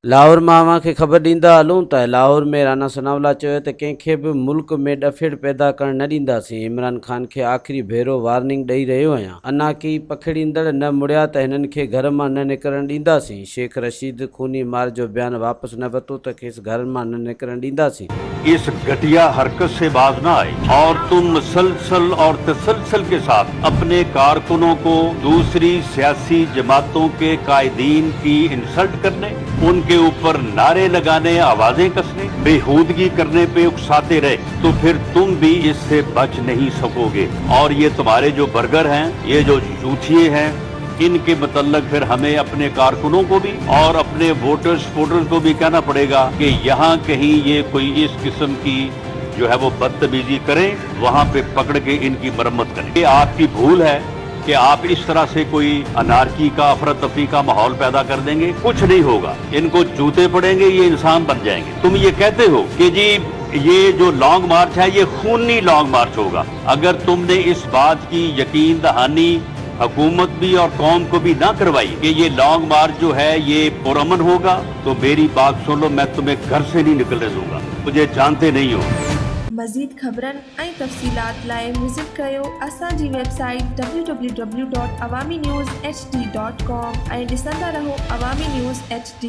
लाहौर मां खे ख़बर ॾींदा हलूं त लाहौर में राणा सनावला चयो त कंहिंखे बि मुल्क में ॾफेड़ पैदा करण न ॾींदासीं। इमरान ख़ान खे आख़िरी भेरो वार्निंग ॾेई रहियो आहियां। अना की पखड़ींदड़ न मुड़िया त हिननि खे घर मां न निकिरण ॾींदासीं। शेख रशीद खूनी मार जो बयान वापसि न वरितो त खेसि घर मां न निकिरण ॾींदासीं। इस घटिया हरकत से बाज ना आए और तुम मुसलसल और तसलसल के साथ अपने कारकुनों को दूसरी सियासी जमातों के कायदीन की इंसल्ट करने, उनके ऊपर नारे लगाने, आवाजें कसने, बेहूदगी करने पे उकसाते रहे तो फिर तुम भी इससे बच नहीं सकोगे। और ये तुम्हारे जो बर्गर हैं, ये जो जूठिए हैं, इनके मतलब फिर हमें अपने कारकुनों को भी और अपने वोटर्स को भी कहना पड़ेगा कि यहाँ कहीं ये कोई इस किस्म की जो है वो बदतमीजी करें, वहां पे पकड़ के इनकी मरम्मत करें। ये आपकी भूल है कि आप इस तरह से कोई अनारकी का, अफरा तफरी का माहौल पैदा कर देंगे। कुछ नहीं होगा, इनको जूते पड़ेंगे, ये इंसान बन जाएंगे। तुम ये कहते हो कि जी ये जो लॉन्ग मार्च है ये खूनी लॉन्ग मार्च होगा। अगर तुमने इस बात की यकीन दहानी हुकूमत भी और कौम को भी ना करवाई कि ये लॉन्ग मार्च जो है ये पुरअमन होगा, तो मेरी बात सुन लो, मैं तुम्हें घर से नहीं निकलने दूंगा। मुझे जानते नहीं हो। मज़ीद ख़बरनि ऐं तफ़सीलात लाइ विज़िट कयो असांजी वेबसाइट www.awamiNewsHD.com ऐं ॾिसंदा रहो अवामी न्यूज़ HD।